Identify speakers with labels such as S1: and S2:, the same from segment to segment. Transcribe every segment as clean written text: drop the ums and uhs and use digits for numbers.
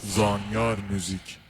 S1: Zanyar Müzik.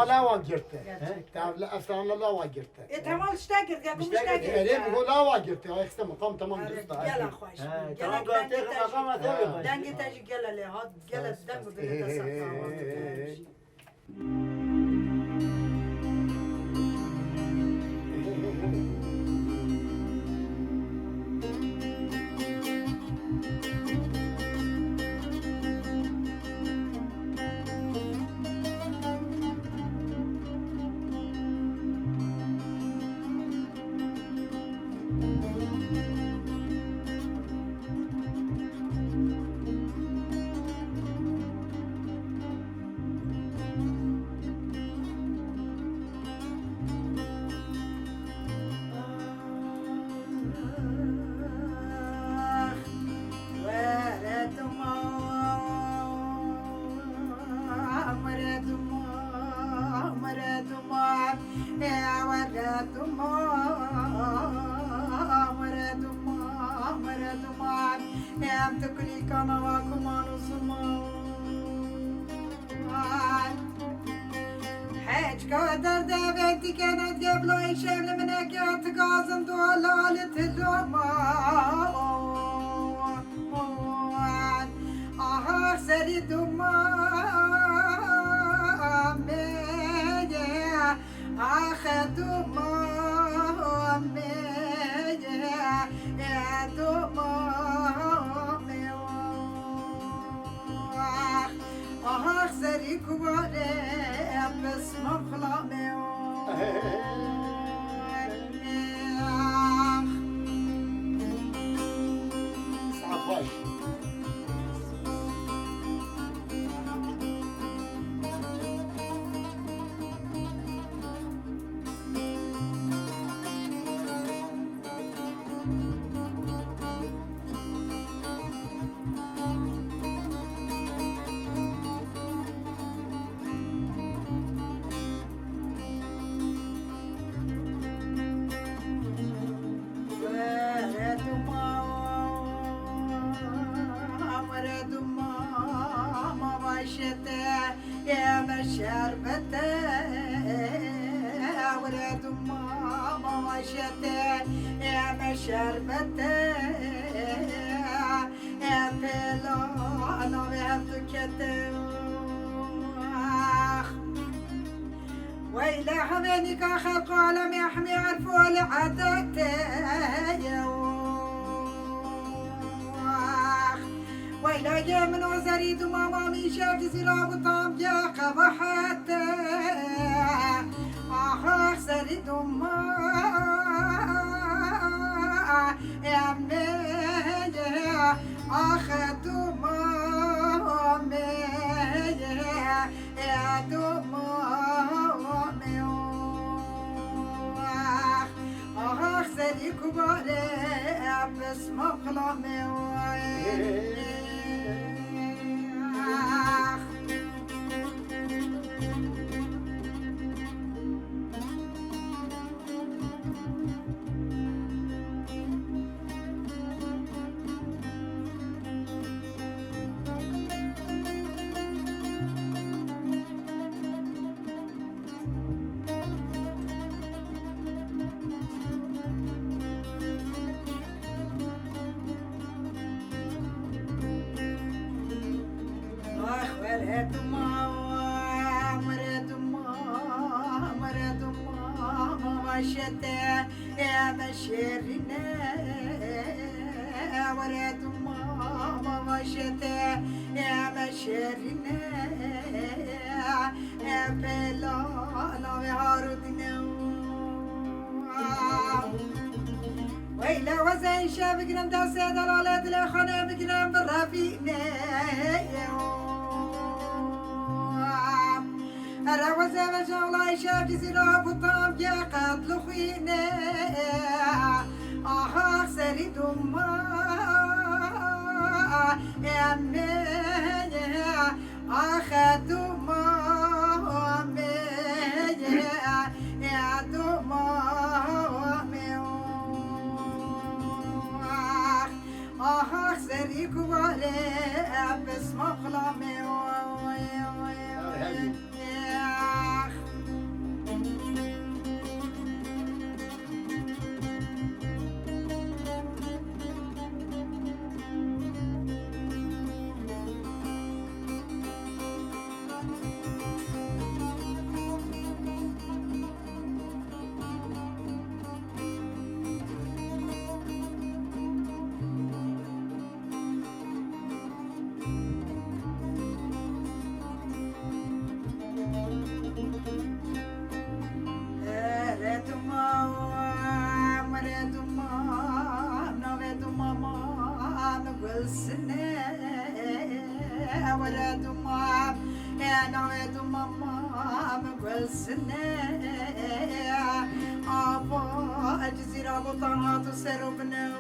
S1: lava girdi.
S2: Gerçekten.
S1: Efsane lava girdi.
S2: Tamam işte girdi. Yapım
S3: İşte
S2: işte
S3: girdi.
S2: girdi.
S1: Elim bu lava girdi. Ayakta makam tamam düz da.
S2: Gel akhoş.
S3: He,
S2: Gel
S3: tamam
S2: akhoş.
S3: ben tek makam atıyorum.
S2: Dengi taşı gel hele. Hadi gel dengi beni de sakla. قدر دعوتي كانت قبل أي شيء منك يا تقازم ضلالة الأمان سري دمامي دمامي يا دمامي سري كباري بس مفلامي
S1: صعباش.
S2: يا مشربته ولاد ماما وشته يا مشربته يا بلا انا بهبتكته ويلا حمينك خلق عالم يحمي عرفوا لعدته ويلا جا من وزريد وماما ميشا جزيرا وطام جا قبحت سريد وما يا مني أخذ مامي يا دمامي سري كباري بس مقلمي يا مشيرنا ورد ماما وشتا يا مشيرنا يا بلا لا يعرضنا ويلا وزين شاب قرم دا سيد الولاد الخنا بقرم بالرفيقنا روزة وجولا شاب جزيرة بطام يا قتل خوينا سري دما يا مني أخذ دما يا دما سري كبالي بس مقلمي بالسنة ولا دمام أنا دمام بالسنة أبا الجزيرة بطنات سربنا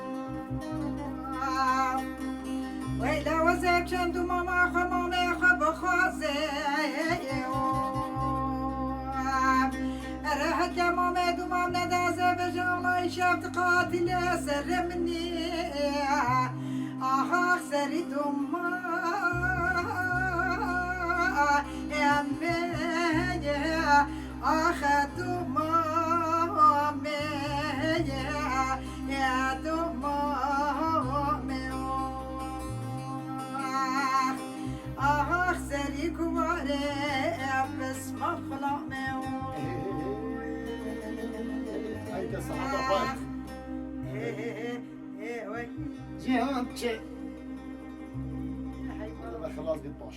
S2: وإلا وزاب شمد ماما خمامي خب خازي راحت يا ماما دمام ندازة بجامع شافت قاتل سر مني آخ سري دمام يا أمي آخ دمام يا دمام آخ سري كواري بس ما خلق
S1: هيدا صحابة بايت جيهان تشي هذا خلاص بالطاش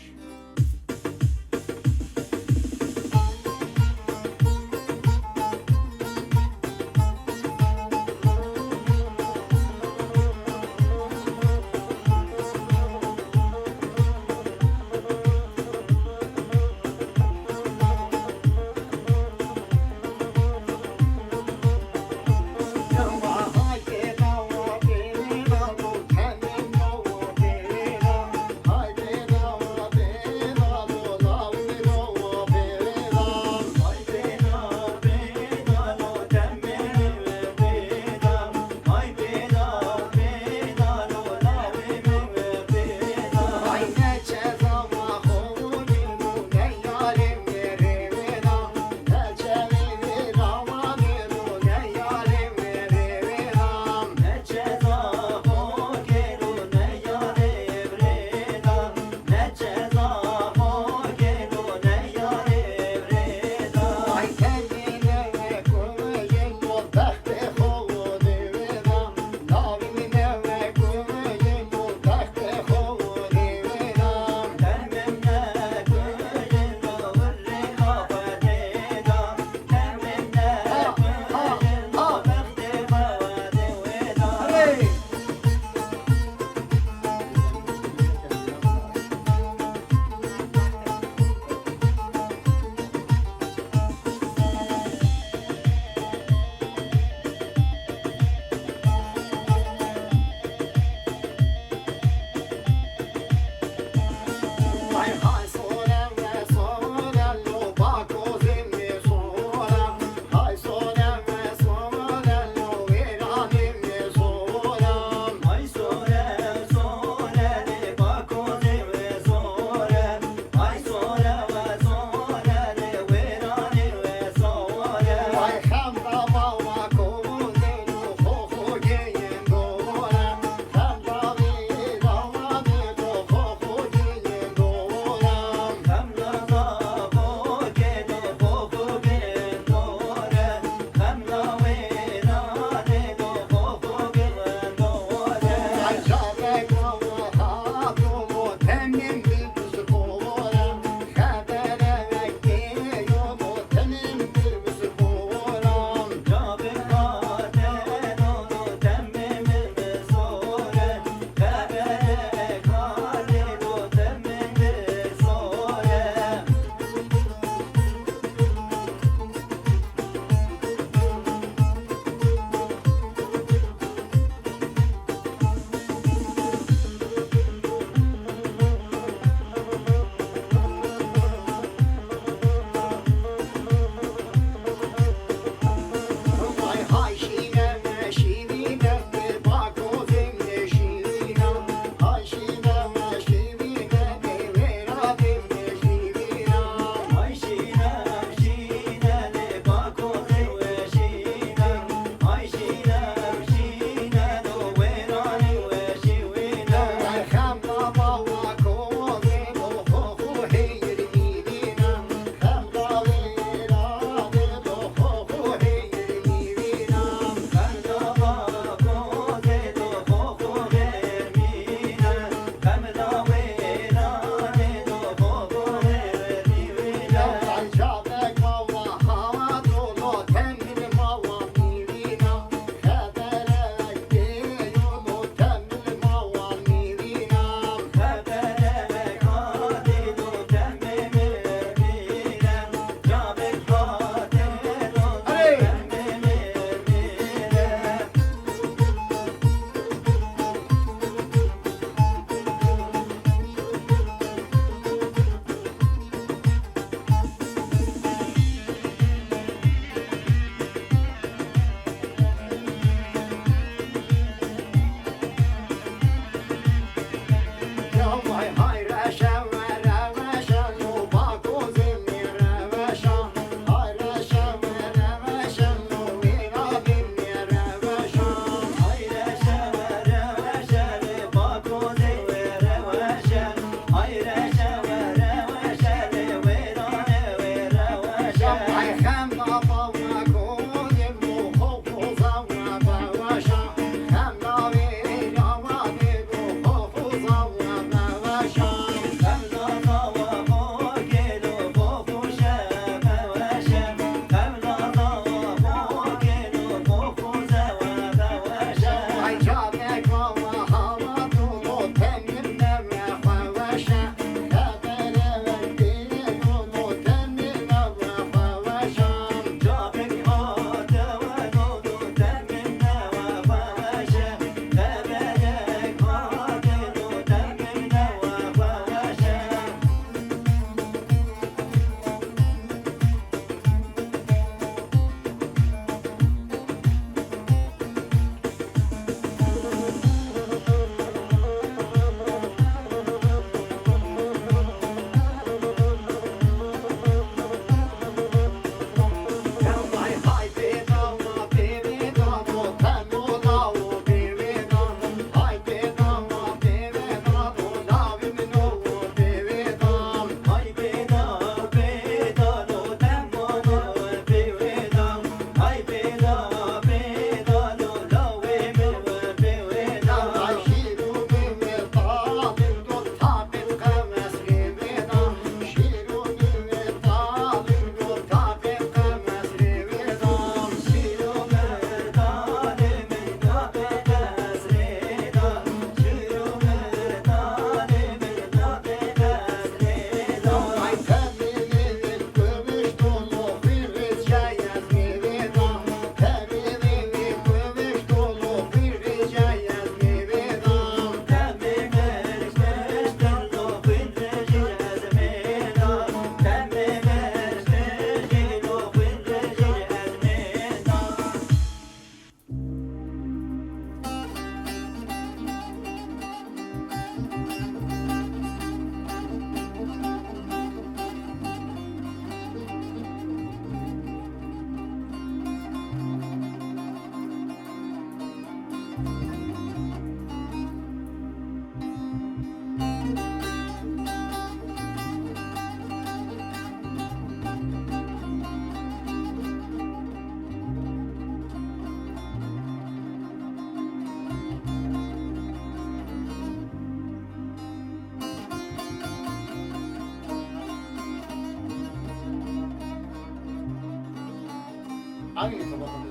S1: Hangi tabaka?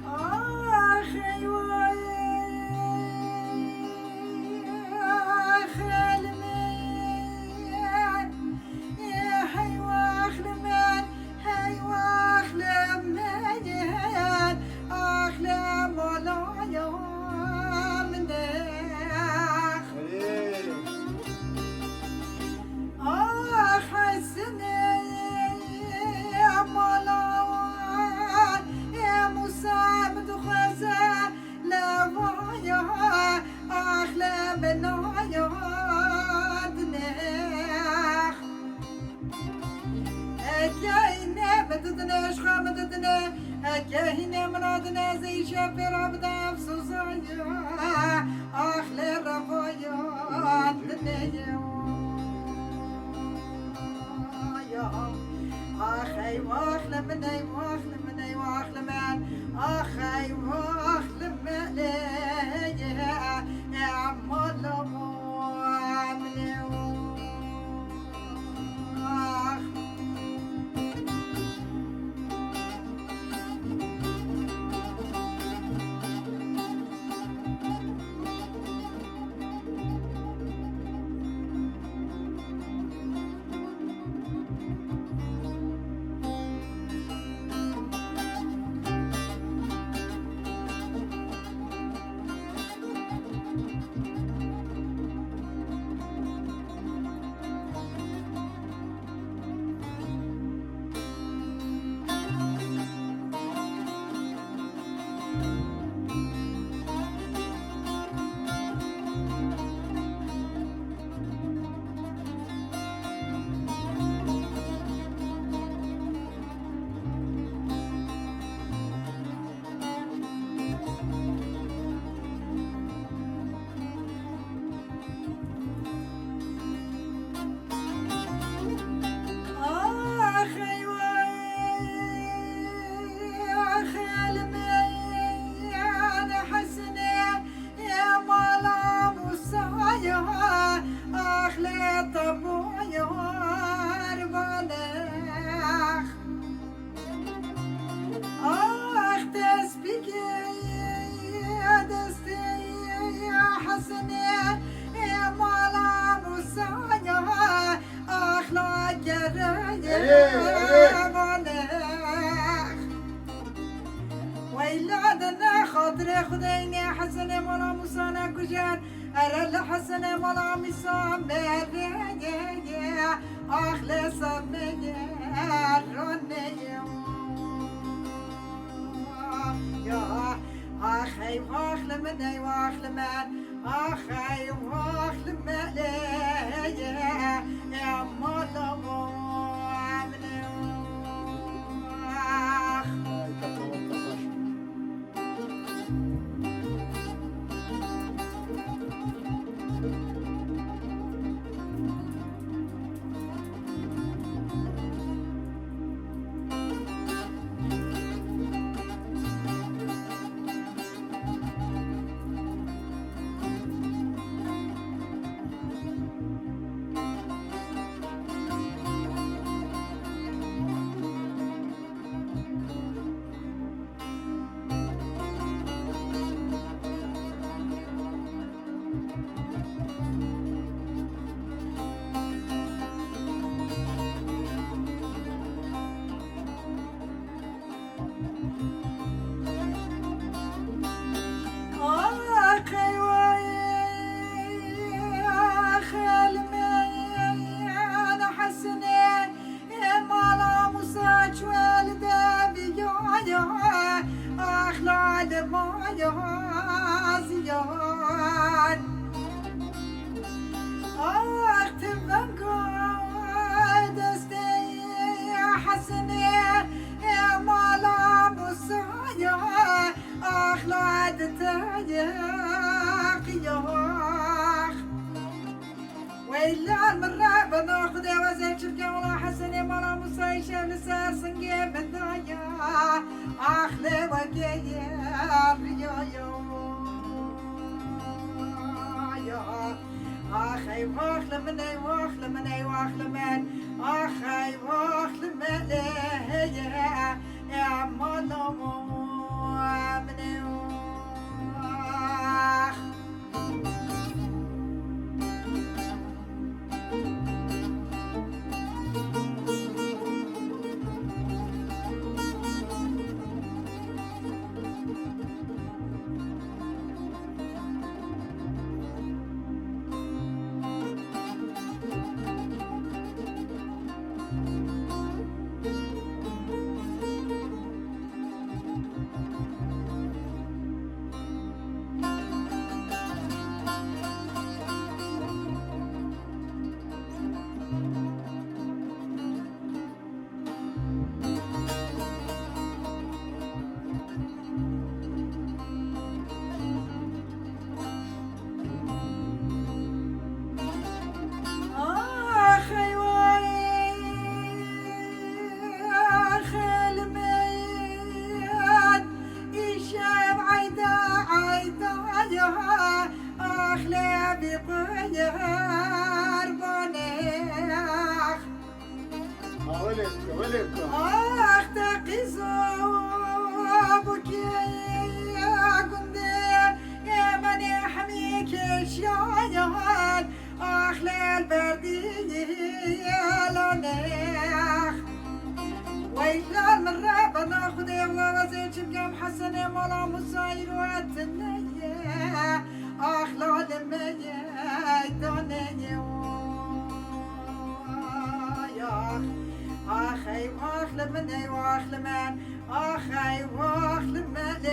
S2: Ah eyvah Helmen Eyvah Helmen Eyvah Helmen Ahlem olayım ne Ah Hasene Malawan Musab Duhaza Lavaya Ahlem Nayad Nekh Ekehine Bedudne Shkhamedudne Ekehine Manadne Zisha Perabda Afsuzaya Ahle Ravaya Dneya أخي واخلم مني واخلم مني واخلم أخي واخلم مني يا عم الله ويلادنا خاطر خديني حسن ولا مصانا كجان أرى الحسن ولا مصام أخلص مني يا أخي واخل مني واخل من أخي واخل مني يا مولى ويلا المرة بناخذ يا وزير شركة ولا حسني مالا مصيشة لسار سنجي من دايا أخلي وكير يا يوم واخلمن ای واخلمن ای واخلمن آخ ای واخلمن يا ملام من آخ آخ تقیزابك يا قندي يا من يحميك الشايان آخ للبردي يا لونيخ ويلا المرة بناخد ووزيت بقام حسن مولا مصاير واتنية آخ لولمية دونية أخي واخلمن أي واخلمن أخي واخلمن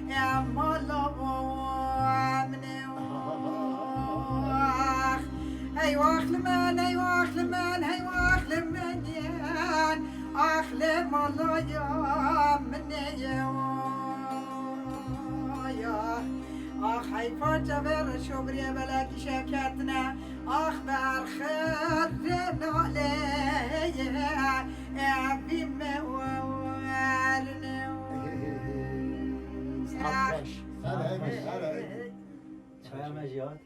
S2: يا مولا من أي واخلمن أي واخلمن أي واخلمن أخلم الله يا من يا أخي فجبر شبري بلاك شكتنا أخبار خير عليه بما وارنا
S3: Çayama cihat.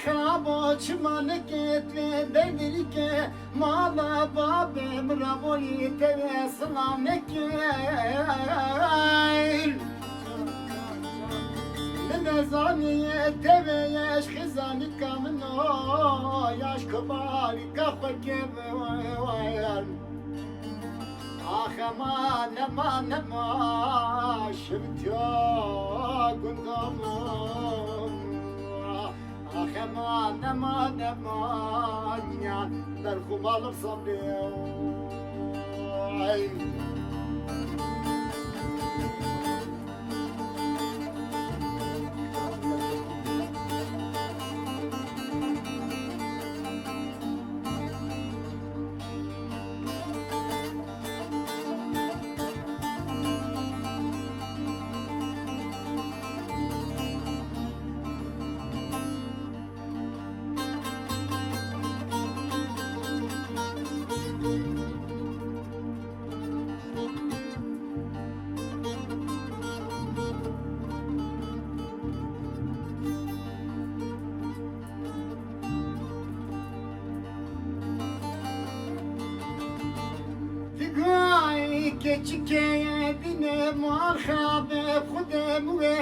S1: خرابو چمانك تدرك مالا بابم رابوي تبي سلامك لنزاني تبي ياش خزانك منو ياش كباري كفك ويان آخ ما شفت يا قندام آخ ما نيان بالخبال بصبري keçike dine muhabe khudem ve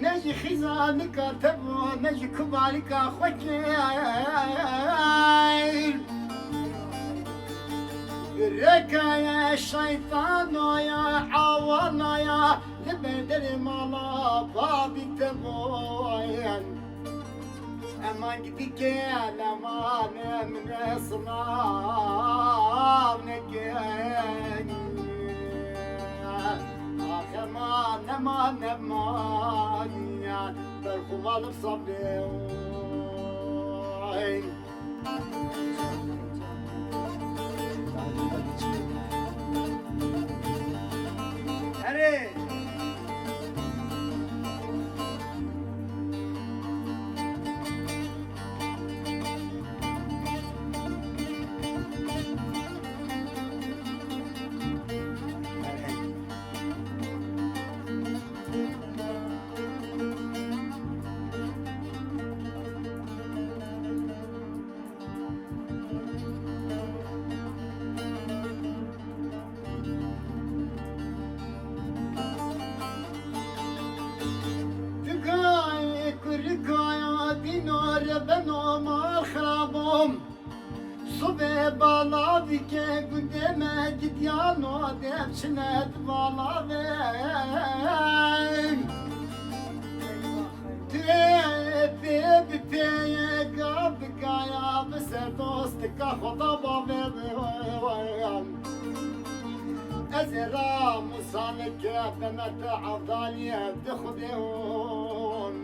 S1: neji khizanka tabu neji kubalika khokayl rekaya şeytano ya awana ya lebeder mala babi taboyan aman gidike aman emre sınav ne gen aman ya berkumalı sabri
S3: Hadi.
S1: Sobe bala dike gudeme gidyano devçinet bala vem Tepe bipeye gab kaya beser dost ka khoda bavem Ezra musanek bemet avdaliye bkhudun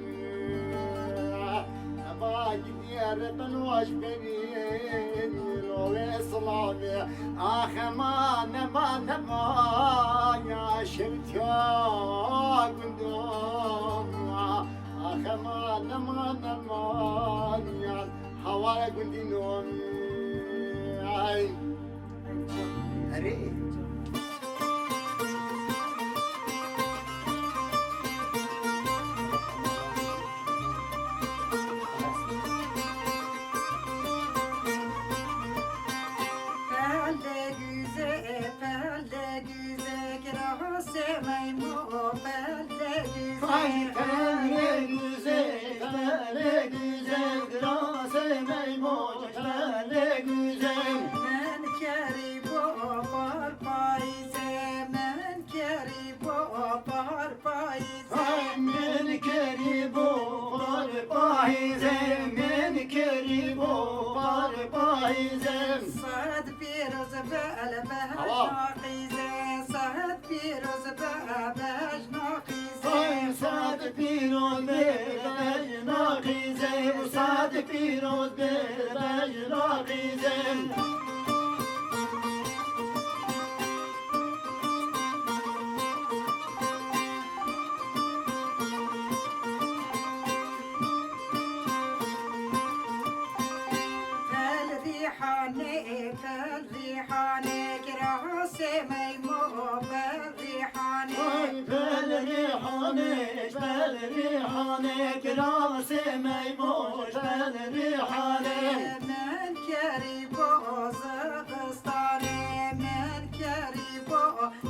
S1: Gidiyor ben hoş benim Lole slavye Ah aman ya şevt ya gündüm Ah aman ya havaya gündüm Ay Hadi
S2: صاد بيروز بقلبها ناقيزة صاد بيروز بقلبها ناقيزة
S1: صاد بيروز بقلبها ناقيزة وصاد بيروز بقلبها ناقيزة
S2: فالريحانة كراسي ميمو فالريحانة
S1: Ay bel rihane, bel rihane, Kiraz meymoş, bel rihane.
S2: من كريبو زغستاني من كريبو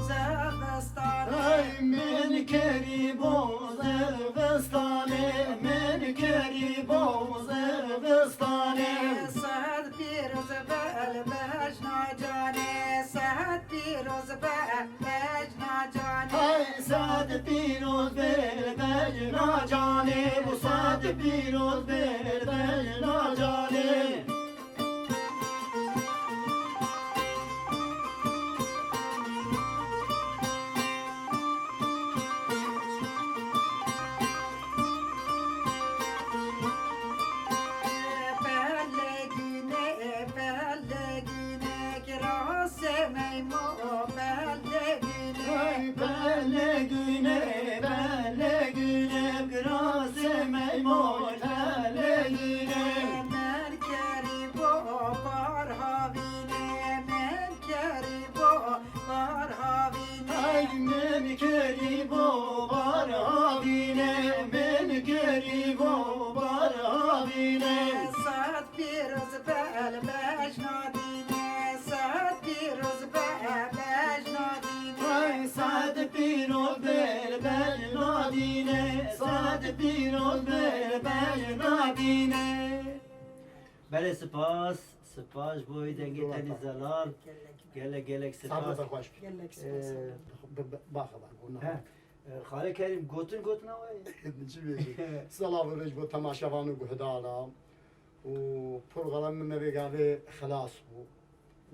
S2: زغستاني
S1: Ay min keriboz Elbistani, min keriboz Elbistani.
S2: سهد بيروز بالبجنا جاني سهد بيروز بالبجنا جاني
S1: Ay sad piroz ber bejna cani, bu sad piroz ber bejna cani.
S2: بلگینه بلگینه گراس میمو بلگینه
S1: Ay belle güne, belle güne, gras meymoş, belle güne.
S2: من کریبو بارهاوینه من کریبو بارهاوینه
S1: Ay men keribo bar avine, men keribo bar avine.
S2: ساعت پیروز بل بجنادینه ساعت پیروز بل بجنادینه
S1: Ay sad piroz bel bel nadine, sad piroz bel bel nadine.
S3: بله سپاس سپاس بوی دنگی تنی زلال گله گله
S1: Sabır
S3: سپاس
S1: hoş.
S2: گلک
S1: Bakalım ona.
S3: خاله کریم گوتن گوتن آوی
S1: Salam verij bu tamaşavanı guhdala. و program من بگاوه خلاص بو.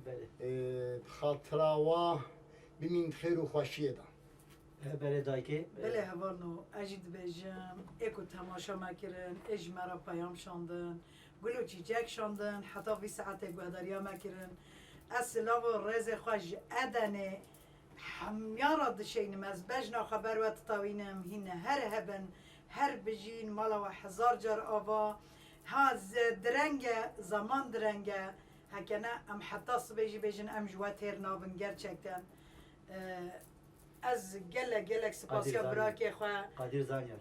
S3: بله
S1: خاطراوا بمین خیر و خوشیه دا.
S3: بله دایکی
S2: بله هوانو اجید بیجم اکو تماشا مکرن اج مرا پیام شاندن گلو چیچک شاندن حتی وی ساعت گوهداریا مکرن اصلا و رز خوش ادنه همیارا دشینم از بجنا خبر و تطاوینم هینه هر هبن هر بجین مالا و هزار جار آوا هاز درنگه زمان درنگه هکنه ام حتی صبحی بیجن ام جوات هر نابن گرچکتن از گلک سپاسیا
S3: قدیر
S2: براکی خواه
S3: قادر زانیار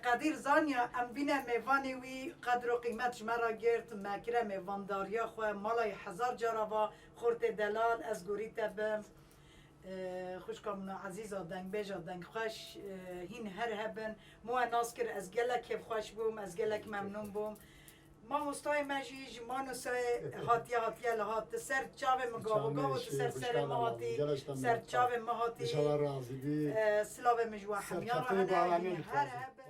S2: قدیر زانیا ام بینه میوانی وی قدر و قیمتش مرا گرت مکره میوانداریا خواه مالای هزار جارا خورت دلال از گوری تبم خوش کامنا عزیزا دنگ بیجا دنگ خوش هین هر هبن مو ناس کر از گلک خوش بوم از گلک ممنون بوم ما مستای مجیج ما نسای هاتیه لحات سر چاو مگاو گاو سر مهاتی سر چاو مهاتی
S1: İnşallah razı bir.
S2: سلاو مجوح همیان
S1: سرچاپه با همین
S2: هر
S1: کار.
S2: هبن